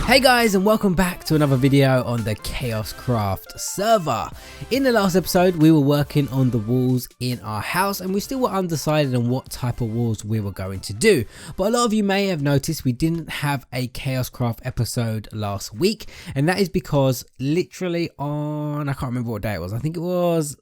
Hey guys, and welcome back to another video on the Kaoshkraft server. In the last episode we were working on the walls in our house and we still were undecided on what type of walls we were going to do. But a lot of you may have noticed we didn't have a Kaoshkraft episode last week, and that is because literally on, I can't remember what day it was, I think it was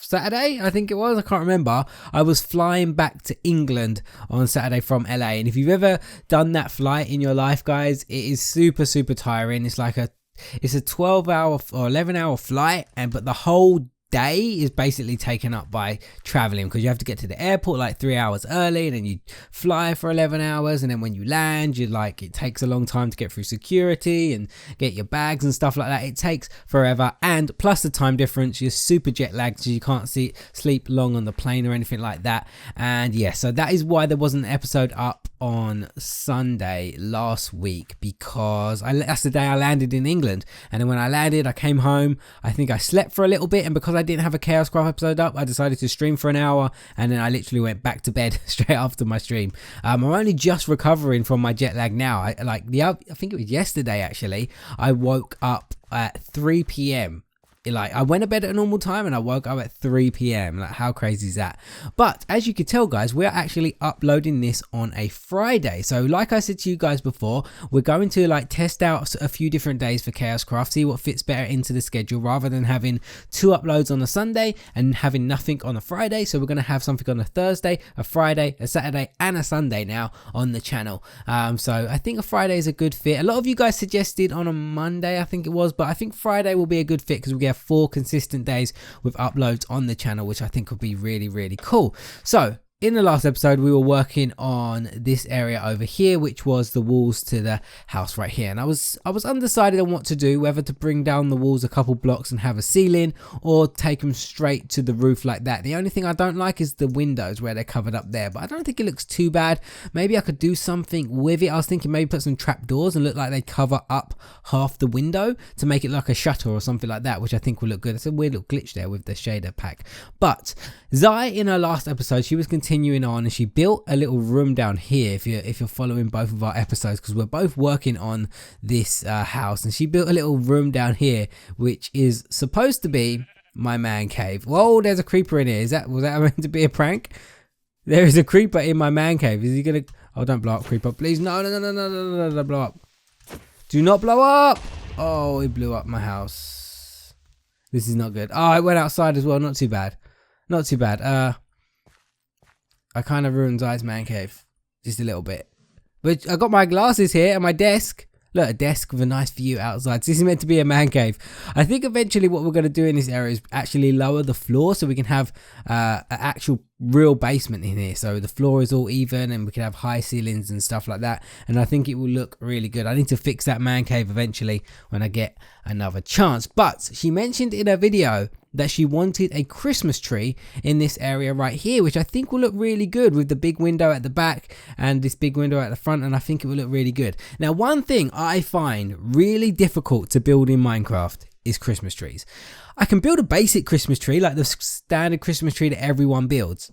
Saturday, I can't remember. I was flying back to England on Saturday from LA, and if you've ever done that flight in your life, guys, it is super tiring. It's a 12-hour or 11-hour flight, but the whole day is basically taken up by traveling, because you have to get to the airport like 3 hours early, and then you fly for 11 hours, and then when you land, it takes a long time to get through security and get your bags and stuff like that. It takes forever, and plus the time difference, you're super jet lagged, so you can't sleep long on the plane or anything like that. And yeah, so that is why there wasn't an episode up on Sunday last week, because that's the day I landed in England. And then when I landed, I came home, I think I slept for a little bit, and because I didn't have a Kaoshkraft episode up, I decided to stream for an hour, and then I literally went back to bed straight after my stream. I'm only just recovering from my jet lag now. I think it was yesterday actually, I woke up at 3 p.m. I went to bed at a normal time and I woke up at 3 p.m. Like, how crazy is that? But as you can tell, guys, we're actually uploading this on a Friday. So like I said to you guys before, we're going to test out a few different days for Kaoshkraft, see what fits better into the schedule, rather than having 2 uploads on a Sunday and having nothing on a Friday. So we're going to have something on a Thursday, a Friday, a Saturday and a Sunday now on the channel. So I think a Friday is a good fit. A lot of you guys suggested on a Monday, I think it was, but I think Friday will be a good fit because we have 4 consistent days with uploads on the channel, which I think would be really cool. So in the last episode, we were working on this area over here, which was the walls to the house right here. And I was undecided on what to do, whether to bring down the walls a couple blocks and have a ceiling, or take them straight to the roof like that. The only thing I don't like is the windows where they're covered up there, but I don't think it looks too bad. Maybe I could do something with it. I was thinking maybe put some trapdoors and look like they cover up half the window to make it like a shutter or something like that, which I think will look good. It's a weird little glitch there with the shader pack. But Zai, in her last episode, she was continuing on and she built a little room down here, if you're following both of our episodes, because we're both working on this house, and she built a little room down here which is supposed to be my man cave. Whoa, there's a creeper in here. Was that meant to be a prank? There is a creeper in my man cave. Is he gonna... Oh, don't blow up, creeper, please. No, don't blow up. Do not blow up. Oh, he blew up my house. This is not good. Oh, it went outside as well. Not too bad. I kind of ruined Zai's man cave just a little bit, but I got my glasses here and my desk. Look, a desk with a nice view outside. So this is meant to be a man cave. I think eventually what we're going to do in this area is actually lower the floor so we can have an actual real basement in here. So the floor is all even and we can have high ceilings and stuff like that. And I think it will look really good. I need to fix that man cave eventually when I get another chance. But she mentioned in her video that she wanted a Christmas tree in this area right here, which I think will look really good with the big window at the back and this big window at the front, and I think it will look really good. Now, one thing I find really difficult to build in Minecraft is Christmas trees. I can build a basic Christmas tree, like the standard Christmas tree that everyone builds,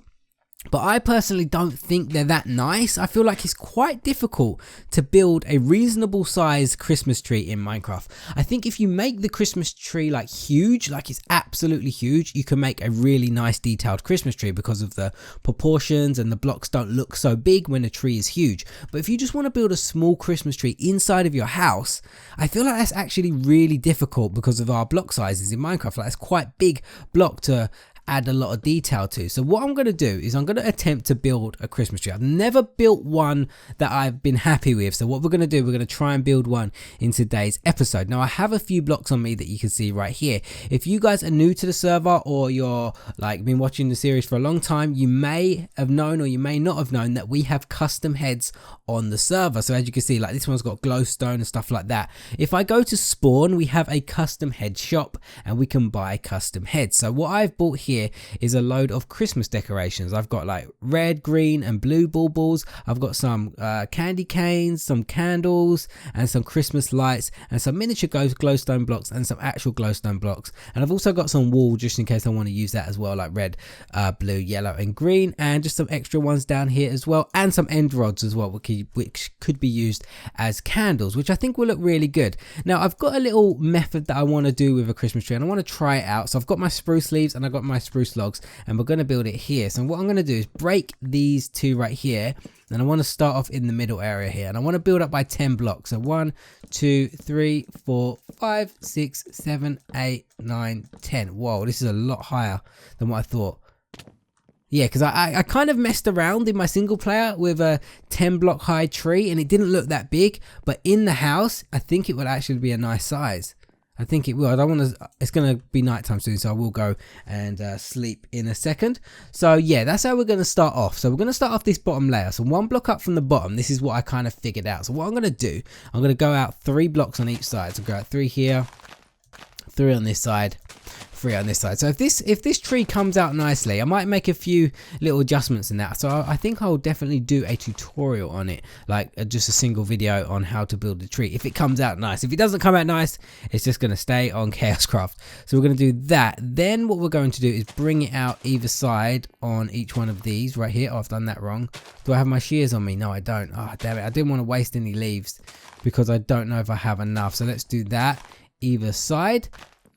but I personally don't think they're that nice. I feel like it's quite difficult to build a reasonable size Christmas tree in Minecraft. I think if you make the Christmas tree huge, like it's absolutely huge, you can make a really nice detailed Christmas tree because of the proportions, and the blocks don't look so big when the tree is huge. But if you just want to build a small Christmas tree inside of your house, I feel like that's actually really difficult because of our block sizes in Minecraft. Like, it's quite big block to add a lot of detail to. So what I'm going to do is I'm going to attempt to build a Christmas tree. I've never built one that I've been happy with. So what we're going to do, we're going to try and build one in today's episode. Now, I have a few blocks on me that you can see right here. If you guys are new to the server, or you're been watching the series for a long time, you may have known or you may not have known that we have custom heads on the server. So as you can see, this one's got glowstone and stuff like that. If I go to spawn, we have a custom head shop and we can buy custom heads. So what I've bought here here is a load of Christmas decorations. I've got like red, green and blue baubles. I've got some candy canes, some candles and some Christmas lights and some miniature glowstone blocks and some actual glowstone blocks. And I've also got some wool just in case I want to use that as well, like red, blue, yellow and green, and just some extra ones down here as well, and some end rods as well, which could be used as candles, which I think will look really good. Now I've got a little method that I want to do with a Christmas tree and I want to try it out. So I've got my spruce leaves and I've got my spruce logs and we're going to build it here. So what I'm going to do is break these two right here, and I want to start off in the middle area here, and I want to build up by 10 blocks. So 1, 2, 3, 4, 5, 6, 7, 8, 9, 10. Whoa, this is a lot higher than what I thought. Yeah, because I kind of messed around in my single player with a 10 block high tree and it didn't look that big, but in the house I think it would actually be a nice size. I think it will. I don't want to, it's going to be nighttime soon, so I will go and sleep in a second. So yeah, that's how we're going to start off. So we're going to start off this bottom layer. So 1 block up from the bottom, this is what I kind of figured out. So what I'm going to do, I'm going to go out 3 blocks on each side. So go out 3 here, 3 on this side, 3 on this side. So if this tree comes out nicely, I might make a few little adjustments in that. So I think I'll definitely do a tutorial on it, like just a single video on how to build the tree if it comes out nice. If it doesn't come out nice, it's just going to stay on Kaoshkraft. So we're going to do that. Then what we're going to do is bring it out either side on each one of these right here. Oh, I've done that wrong. Do I have my shears on me? No, I don't. Oh, damn it. I didn't want to waste any leaves because I don't know if I have enough. So let's do that either side,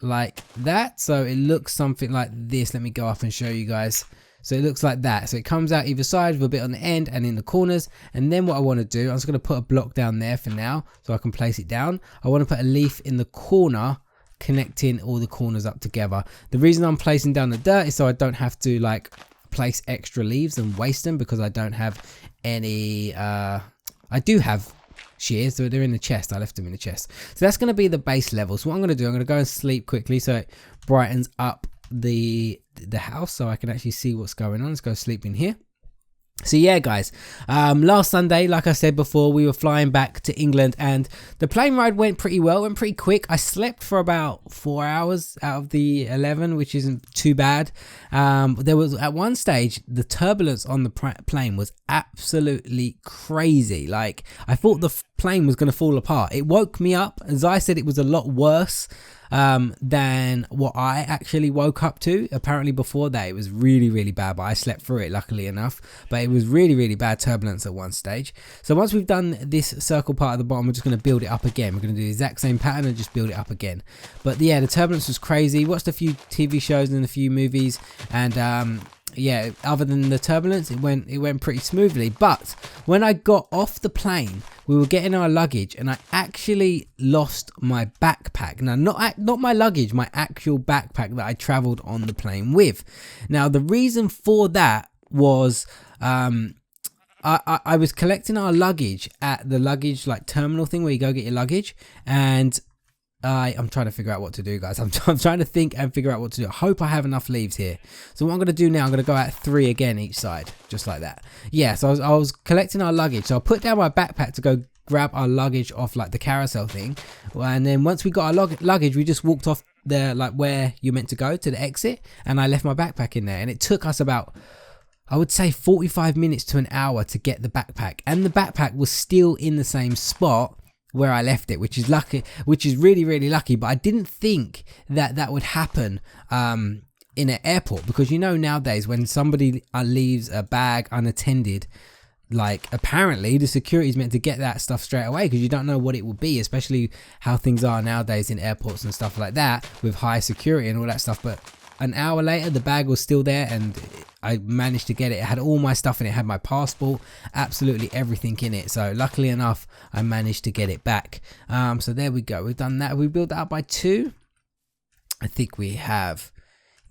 like that. So it looks something like this. Let me go up and show you guys. So it looks like that. So it comes out either side with a bit on the end and in the corners. And then what I want to do, I'm just going to put a block down there for now so I can place it down. I want to put a leaf in the corner connecting all the corners up together. The reason I'm placing down the dirt is so I don't have to like place extra leaves and waste them, because I don't have any I do have shears, so they're in the chest. I left them in the chest. So that's going to be the base level. So what I'm going to do, I'm going to go and sleep quickly so it brightens up the house so I can actually see what's going on. Let's go sleep in here. So yeah guys, last Sunday, like I said before, we were flying back to England and the plane ride went pretty well, went pretty quick. I slept for about 4 hours out of the 11, which isn't too bad. There was at one stage, the turbulence on the plane was absolutely crazy. Like I thought the plane was going to fall apart. It woke me up. As I said, it was a lot worse than what I actually woke up to. Apparently before that it was really bad, but I slept through it luckily enough. But it was really bad turbulence at one stage. So once we've done this circle part at the bottom, we're just going to build it up again. We're going to do the exact same pattern and just build it up again. But yeah, the turbulence was crazy. Watched a few TV shows and a few movies, and yeah, other than the turbulence, it went pretty smoothly. But when I got off the plane, we were getting our luggage and I actually lost my backpack. Now, not my luggage, my actual backpack that I traveled on the plane with. Now, the reason for that was I was collecting our luggage at the luggage like terminal thing where you go get your luggage, and I'm trying to figure out what to do, guys. I'm trying to think and figure out what to do. I hope I have enough leaves here. So what I'm going to do now, I'm going to go out 3 again each side, just like that. Yeah, so I was collecting our luggage. So I put down my backpack to go grab our luggage off like the carousel thing. And then once we got our luggage, we just walked off there, like where you're meant to go, to the exit. And I left my backpack in there. And it took us about, I would say 45 minutes to an hour to get the backpack. And the backpack was still in the same spot where I left it, which is lucky, which is really lucky. But I didn't think that would happen in an airport, because you know nowadays when somebody leaves a bag unattended, like apparently the security is meant to get that stuff straight away, because you don't know what it will be, especially how things are nowadays in airports and stuff like that with high security and all that stuff. But an hour later the bag was still there and I managed to get it. It had all my stuff in it. It had my passport, absolutely everything in it. So luckily enough, I managed to get it back. So there we go. We've done that. We built that up by 2. I think we have.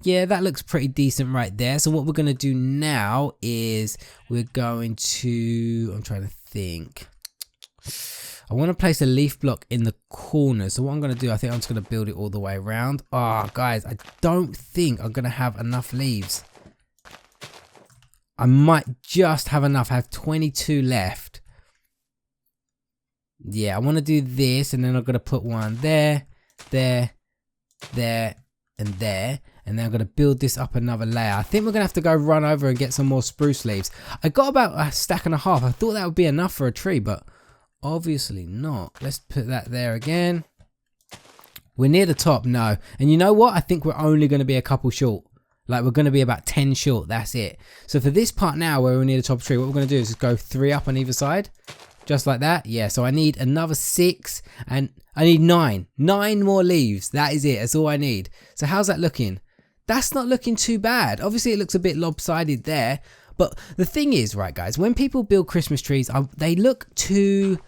Yeah, that looks pretty decent right there. So what we're going to do now is we're going to, I'm trying to think. I want to place a leaf block in the corner. So what I'm going to do, I think I'm just going to build it all the way around. Oh, guys, I don't think I'm going to have enough leaves. I might just have enough. I have 22 left. Yeah, I want to do this, and then I'm going to put one there, there, there, and there. And then I'm going to build this up another layer. I think we're going to have to go run over and get some more spruce leaves. I got about a stack and a half. I thought that would be enough for a tree, but obviously not. Let's put that there again. We're near the top, no. And you know what? I think we're only going to be a couple short. Like we're going to be about 10 short, that's it. So for this part now where we're near the top tree, what we're going to do is just go 3 up on either side. Just like that. Yeah, so I need another 6 and I need 9. 9 more leaves. That is it. That's all I need. So how's that looking? That's not looking too bad. Obviously it looks a bit lopsided there. But the thing is, right guys, when people build Christmas trees, they look too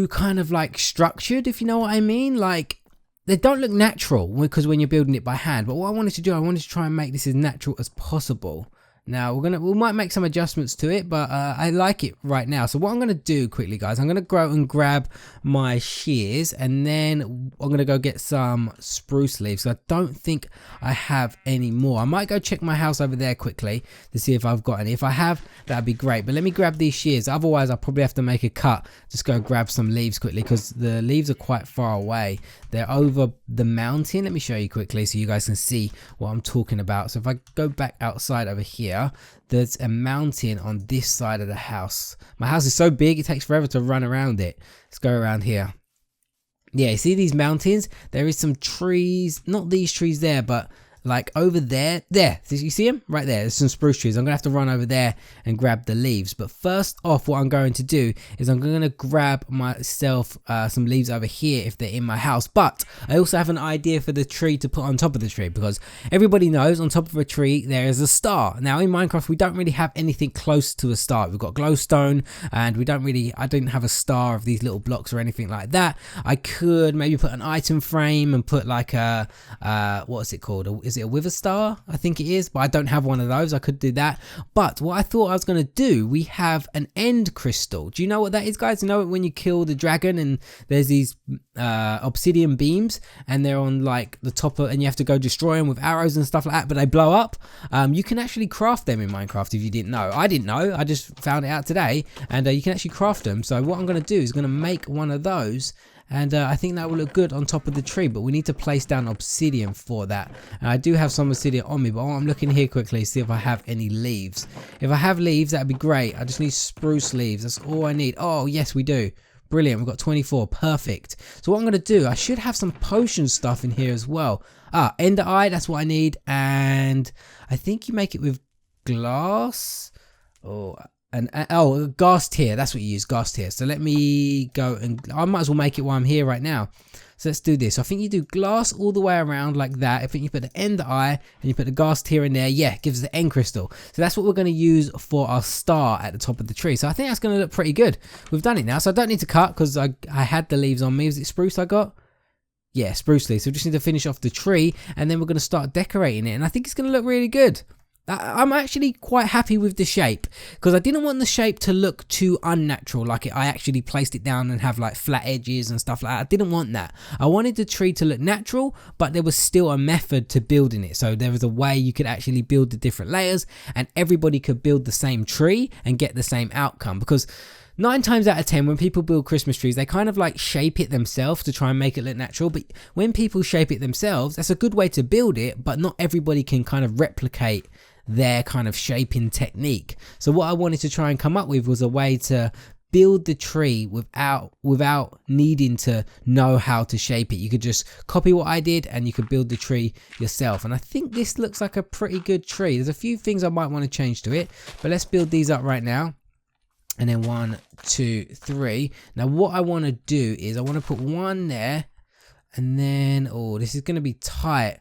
kind of like structured, if you know what I mean. Like they don't look natural because when you're building it by hand. But what I wanted to do, I wanted to try and make this as natural as possible. Now we might make some adjustments to it, but I like it right now. So what I'm going to do quickly, guys, I'm going to go and grab my shears, and then I'm going to go get some spruce leaves. So I don't think I have any more. I might go check my house over there quickly to see if I've got any. If I have, that'd be great. But let me grab these shears. Otherwise, I'll probably have to make a cut. Just go grab some leaves quickly because the leaves are quite far away. They're over the mountain. Let me show you quickly so you guys can see what I'm talking about. So if I go back outside over here, there's a mountain on this side of the house. My house is so big it takes forever to run around it. Let's go around here. Yeah, you see these mountains? There is some trees, not these trees there, but like over there, you see them right there? There's some spruce trees. I'm gonna have to run over there and grab the leaves, but first off, what I'm going to do is I'm gonna grab myself some leaves over here if they're in my house. But I also have an idea for the tree to put on top of the tree, because everybody knows on top of a tree there is a star. Now in Minecraft we don't really have anything close to a star. We've got glowstone, and I don't have a star of these little blocks or anything like that. I could maybe put an item frame and put like a what's it called? Is it a wither star? I think it is, but I don't have one of those. I could do that. But what I thought I was going to do, we have an end crystal. Do you know what that is, guys? You know when you kill the dragon and there's these obsidian beams and they're on like the top of, and you have to go destroy them with arrows and stuff like that, but they blow up. You can actually craft them in Minecraft if you didn't know. I didn't know. I just found it out today, and you can actually craft them. So what I'm going to do is going to make one of those. And I think that will look good on top of the tree, but we need to place down obsidian for that. And I do have some obsidian on me, but I'm looking here quickly to see if I have any leaves. If I have leaves, that'd be great. I just need spruce leaves. That's all I need. Oh, yes, we do. Brilliant. We've got 24. Perfect. So what I'm going to do, I should have some potion stuff in here as well. Ender eye, that's what I need. And I think you make it with glass. Ghast tear, that's what you use, ghast tear. So let me go, and I might as well make it while I'm here right now. So let's do this. So I think you do glass all the way around like that. I think you put the ender eye and you put the ghast tear in there. Yeah, it gives us the end crystal. So that's what we're going to use for our star at the top of the tree. So I think that's going to look pretty good. We've done it now, so I don't need to cut because I had the leaves on me. Was it spruce I got? Yeah, spruce leaves. So we just need to finish off the tree, and then we're going to start decorating it, and I think it's going to look really good. I'm actually quite happy with the shape, because I didn't want the shape to look too unnatural, like I actually placed it down and have like flat edges and stuff like that. I didn't want that. I wanted the tree to look natural, but there was still a method to building it. So there was a way you could actually build the different layers, and everybody could build the same tree and get the same outcome. Because 9 times out of 10, when people build Christmas trees, they kind of like shape it themselves to try and make it look natural. But when people shape it themselves, that's a good way to build it, but not everybody can kind of replicate their kind of shaping technique. So what I wanted to try and come up with was a way to build the tree without needing to know how to shape it. You could just copy what I did and you could build the tree yourself. And I think this looks like a pretty good tree. There's a few things I might want to change to it, but let's build these up right now. And then 1, 2, 3. Now what I want to do is I want to put one there, and then, oh, this is going to be tight.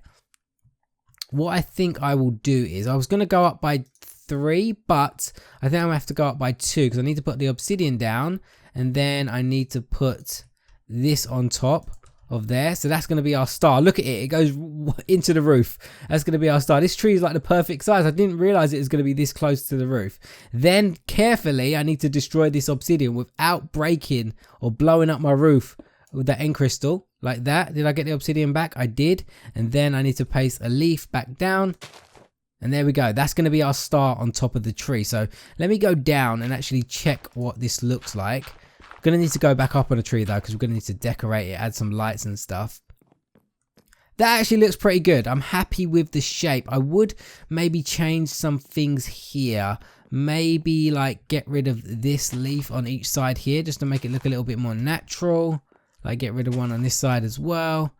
What I think I will do is, I was going to go up by 3, but I think I'm going to have to go up by 2 because I need to put the obsidian down, and then I need to put this on top of there. So that's going to be our star. Look at it. It goes into the roof. That's going to be our star. This tree is like the perfect size. I didn't realize it was going to be this close to the roof. Then carefully, I need to destroy this obsidian without breaking or blowing up my roof with that end crystal. Like that. Did I get the obsidian back? I did. And then I need to place a leaf back down. And there we go. That's going to be our star on top of the tree. So let me go down and actually check what this looks like. I'm going to need to go back up on a tree though, because we're going to need to decorate it, add some lights and stuff. That actually looks pretty good. I'm happy with the shape. I would maybe change some things here. Maybe like get rid of this leaf on each side here just to make it look a little bit more natural. Like get rid of one on this side as well.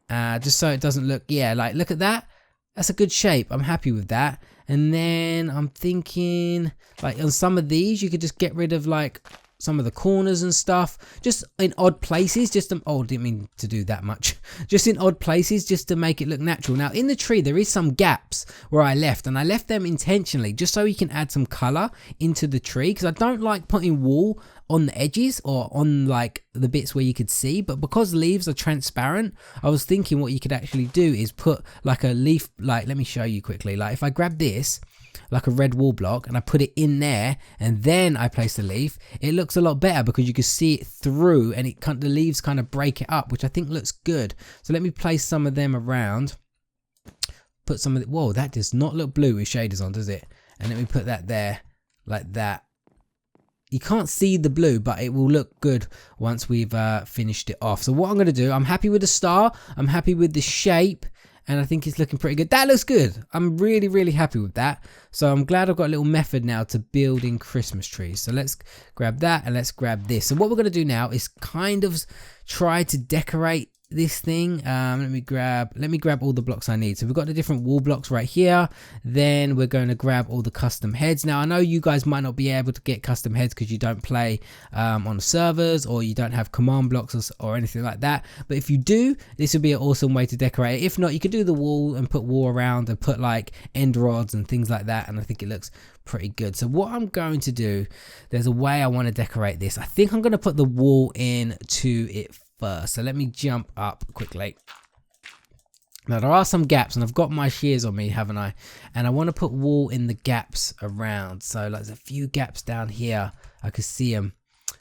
Just so it doesn't look, yeah, like look at that. That's a good shape. I'm happy with that. And then I'm thinking like on some of these, you could just get rid of like some of the corners and stuff, just in odd places, just to, oh, didn't mean to do that much, just in odd places, just to make it look natural. Now in the tree, there is some gaps where I left, and I left them intentionally, just so you can add some color into the tree, because I don't like putting wool on the edges or on like the bits where you could see, but because leaves are transparent, I was thinking what you could actually do is put like a leaf, like, let me show you quickly, like if I grab this, like a red wall block, and I put it in there and then I place the leaf, it looks a lot better because you can see it through, and the leaves kind of break it up, which I think looks good. So let me place some of them around, put some of it, whoa, that does not look blue with shaders on, does it? And let me put that there like that. You can't see the blue, but it will look good once we've finished it off. So what I'm going to do, I'm happy with the star, I'm happy with the shape, and I think it's looking pretty good. That looks good. I'm really, really happy with that. So I'm glad I've got a little method now to building Christmas trees. So let's grab that and let's grab this. So what we're going to do now is kind of try to decorate this thing. Let me grab all the blocks I need. So we've got the different wall blocks right here. Then we're going to grab all the custom heads. Now I know you guys might not be able to get custom heads because you don't play on servers, or you don't have command blocks or anything like that, but if you do, this would be an awesome way to decorate it. If not, you could do the wall and put wall around and put like end rods and things like that, and I think it looks pretty good. So what I'm going to do, there's a way I want to decorate this. I think I'm going to put the wall into it first. So let me jump up quickly. Now there are some gaps, and I've got my shears on me, haven't I? And I want to put wool in the gaps around. So like there's a few gaps down here. I can see them.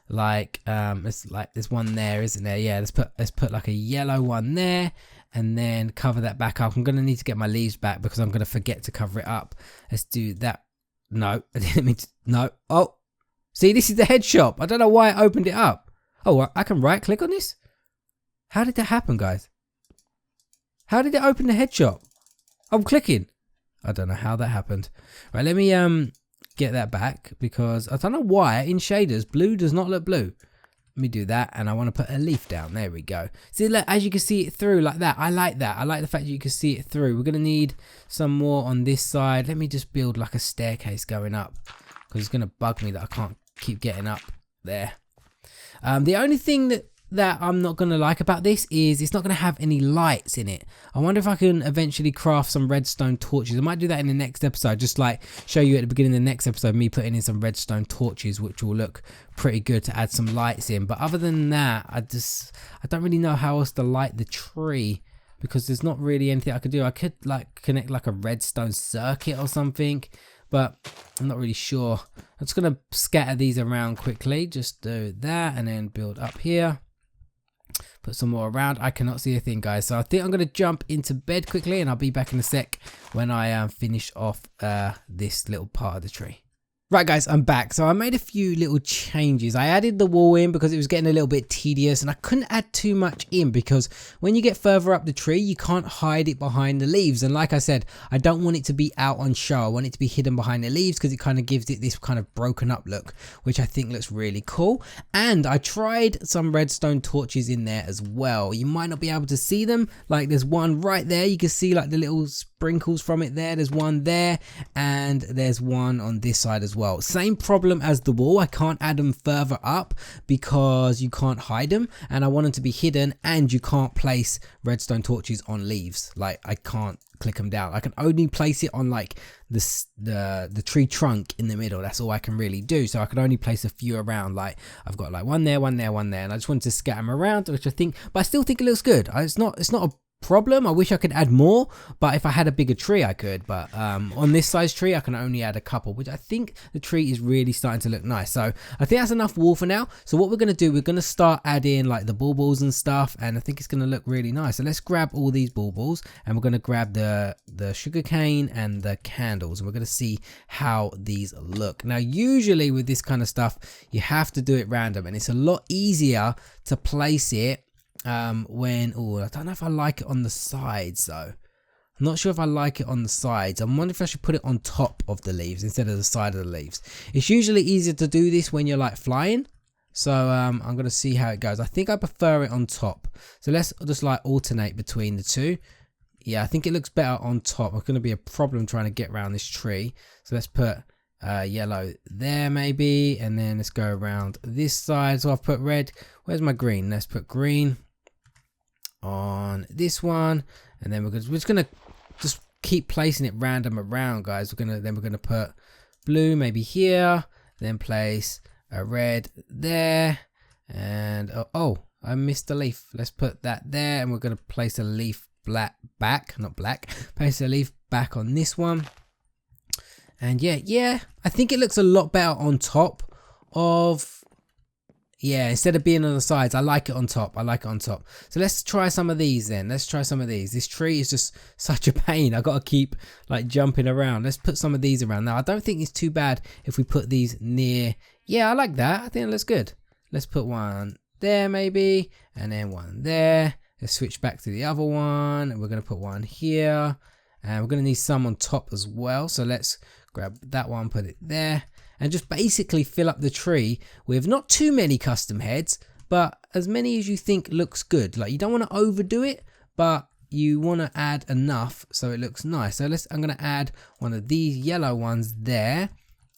Like it's like there's one there, isn't there? Yeah, let's put like a yellow one there, and then cover that back up. I'm gonna need to get my leaves back because I'm gonna forget to cover it up. Let's do that. No, I didn't mean to. No. Oh, see, this is the head shop. I don't know why I opened it up. Oh, I can right click on this. How did that happen, guys? How did it open the head shop? I'm clicking. I don't know how that happened. Right, let me get that back because I don't know why in shaders blue does not look blue. Let me do that, and I want to put a leaf down. There we go. See, look, as you can see it through like that. I like that. I like the fact that you can see it through. We're gonna need some more on this side. Let me just build like a staircase going up because it's gonna bug me that I can't keep getting up there. The only thing that I'm not going to like about this is it's not going to have any lights in it. I wonder if I can eventually craft some redstone torches. I might do that in the next episode, just like show you at the beginning of the next episode me putting in some redstone torches, which will look pretty good to add some lights in. But other than that, I don't really know how else to light the tree because there's not really anything I could do. I could like connect like a redstone circuit or something, but I'm not really sure. I'm just going to scatter these around quickly. Just do that and then build up here. Put some more around. I cannot see a thing, guys, so I think I'm going to jump into bed quickly, and I'll be back in a sec when I finish off this little part of the tree. Right guys, I'm back. So I made a few little changes. I added the wall in because it was getting a little bit tedious, and I couldn't add too much in because when you get further up the tree, you can't hide it behind the leaves. And like I said, I don't want it to be out on show. I want it to be hidden behind the leaves because it kind of gives it this kind of broken up look, which I think looks really cool. And I tried some redstone torches in there as well. You might not be able to see them. Like there's one right there. You can see like the little sprinkles from it there. There's one there, and there's one on this side as well. Same problem as the wall. I can't add them further up because you can't hide them, and I want them to be hidden, and you can't place redstone torches on leaves. Like I can't click them down. I can only place it on like the tree trunk in the middle. That's all I can really do. So I can only place a few around. Like I've got like one there, one there, one there, and I just wanted to scatter them around, which I think, but I still think it looks good. It's not a problem. I wish I could add more, but if I had a bigger tree I could, but on this size tree I can only add a couple, which I think the tree is really starting to look nice. So I think that's enough wool for now. So what we're going to do, we're going to start adding like the baubles and stuff, and I think it's going to look really nice. So let's grab all these baubles, and we're going to grab the sugar cane and the candles, and we're going to see how these look. Now usually with this kind of stuff you have to do it random, and it's a lot easier to place it I don't know if I like it on the sides though. I'm not sure if I like it on the sides. I'm wondering if I should put it on top of the leaves instead of the side of the leaves. It's usually easier to do this when you're like flying. So I'm going to see how it goes. I think I prefer it on top. So let's just like alternate between the two. Yeah, I think it looks better on top. It's going to be a problem trying to get around this tree. So let's put yellow there maybe. And then let's go around this side. So I've put red. Where's my green? Let's put green on this one. And then we're just going to just keep placing it random around, guys. We're gonna put blue maybe here. Then place a red there, and oh, I missed a leaf. Let's put that there, and we're gonna place a leaf place a leaf back on this one. And yeah, I think it looks a lot better on top of, instead of being on the sides. I like it on top. So let's try some of these then. This tree is just such a pain. I gotta keep like jumping around. Let's put some of these around. Now I don't think it's too bad if we put these near. Yeah, I like that. I think it looks good. Let's put one there maybe, and then one there. Let's switch back to the other one, and we're gonna put one here, and we're gonna need some on top as well. So let's grab that one, put it there, and just basically fill up the tree with not too many custom heads, but as many as you think looks good. Like, you don't want to overdo it, but you want to add enough so it looks nice. So I'm going to add one of these yellow ones there,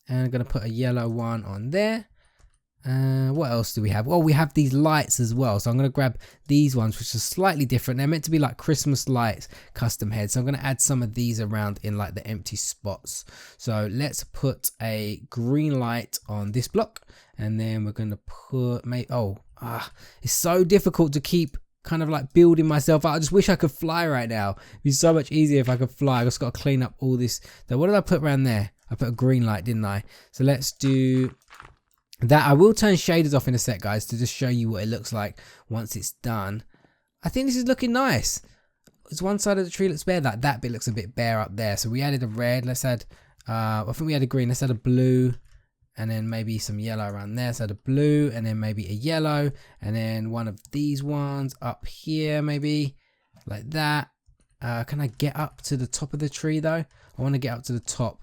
and I'm going to put a yellow one on there. What else do we have? Well, we have these lights as well. So I'm going to grab these ones, which are slightly different. They're meant to be like Christmas lights, custom heads. So I'm going to add some of these around in like the empty spots. So let's put a green light on this block, and then we're going to put it's so difficult to keep kind of like building myself up. I just wish I could fly right now. It'd be so much easier if I could fly. I just got to clean up all this. So what did I put around there? I put a green light, didn't I? So let's do that. I will turn shaders off in a sec, guys, to just show you what it looks like once it's done. I think this is looking nice. It's one side of the tree looks bare. That bit looks a bit bare up there. So we added a red. Let's add, I think we added green. Let's add a blue, and then maybe some yellow around there. So add a blue, and then maybe a yellow, and then one of these ones up here, maybe like that. Can I get up to the top of the tree though? I want to get up to the top.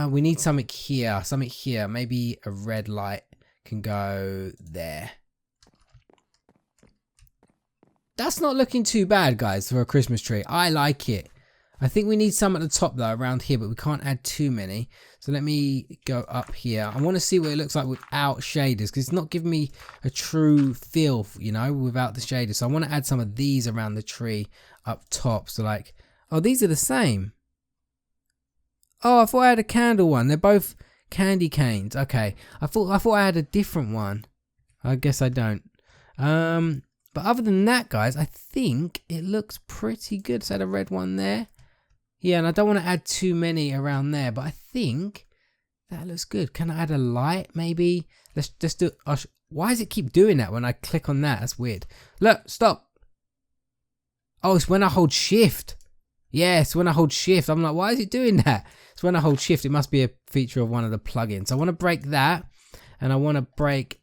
We need something here, maybe a red light can go there. That's not looking too bad, guys, for a Christmas tree. I like it. I think we need some at the top though, around here, but we can't add too many. So let me go up here. I want to see what it looks like without shaders, because it's not giving me a true feel, you know, without the shaders. So I want to add some of these around the tree up top. So like, oh, these are the same. Oh, I thought I had a candle one. They're both candy canes. Okay. I thought I had a different one. I guess I don't. But other than that, guys, I think it looks pretty good. So I had a red one there. Yeah, and I don't want to add too many around there, but I think that looks good. Can I add a light maybe? Let's just do why does it keep doing that when I click on that? That's weird. Look, stop. Oh, it's when I hold shift. Yes, when I hold shift. I'm like, why is it doing that? It's when I hold shift. It must be a feature of one of the plugins. I want to break that, and I want to break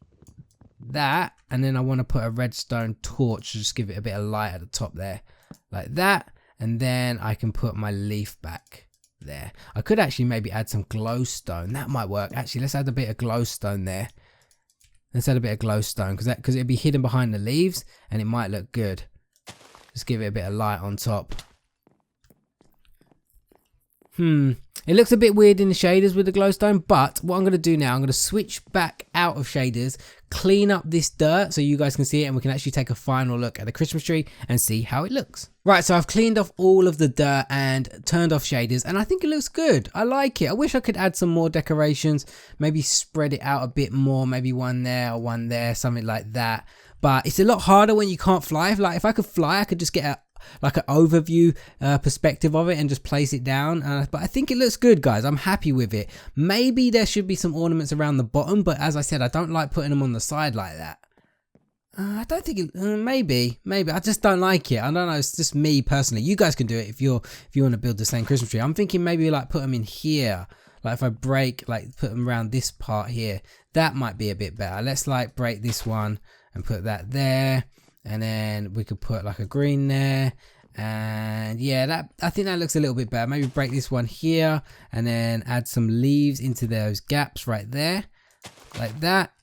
that, and then I want to put a redstone torch to just give it a bit of light at the top there, like that, and then I can put my leaf back there. I could actually maybe add some glowstone. That might work. Actually, let's add a bit of glowstone there. Let's add a bit of glowstone because it'd be hidden behind the leaves, and it might look good. Just give it a bit of light on top. It looks a bit weird in the shaders with the glowstone, but what I'm going to do now, I'm going to switch back out of shaders, clean up this dirt so you guys can see it, and we can actually take a final look at the Christmas tree and see how it looks. Right, so I've cleaned off all of the dirt and turned off shaders, and I think it looks good. I like it. I wish I could add some more decorations, maybe spread it out a bit more, maybe one there or one there, something like that. But it's a lot harder when you can't fly. Like, if I could fly, I could just get like an overview perspective of it and just place it down, but I think it looks good, guys. I'm happy with it. Maybe there should be some ornaments around the bottom, but as I said, I don't like putting them on the side like that. I don't think it, maybe I just don't like it. I don't know, it's just me personally. You guys can do it if you want to build the same Christmas tree. I'm thinking maybe like put them in here, like if I break, like put them around this part here, that might be a bit better. Let's like break this one and put that there, and then we could put like a green there. And yeah, that, I think that looks a little bit better. Maybe break this one here and then add some leaves into those gaps right there, like that.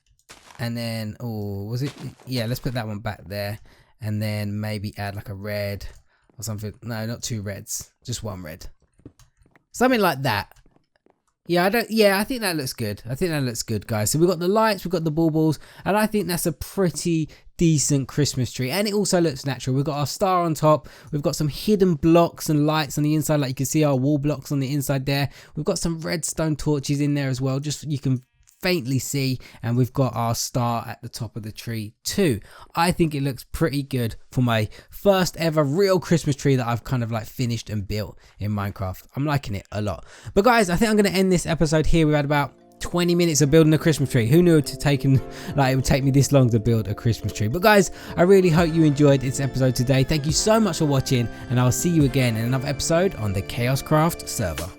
And then, oh, was it? Yeah, let's put that one back there, and then maybe add like a red or something. No, not two reds, just one red, something like that. Yeah, I think that looks good. I think that looks good, guys. So we've got the lights, we've got the baubles, and I think that's a pretty decent Christmas tree. And it also looks natural. We've got our star on top. We've got some hidden blocks and lights on the inside, like you can see our wall blocks on the inside there. We've got some redstone torches in there as well, just you can faintly see, and we've got our star at the top of the tree too. I think it looks pretty good for my first ever real Christmas tree that I've kind of like finished and built in Minecraft. I'm liking it a lot. But guys, I think I'm going to end this episode here. We've had about 20 minutes of building a Christmas tree. Who knew it would take me this long to build a Christmas tree? But guys, I really hope you enjoyed this episode today. Thank you so much for watching, and I'll see you again in another episode on the Kaoshkraft server.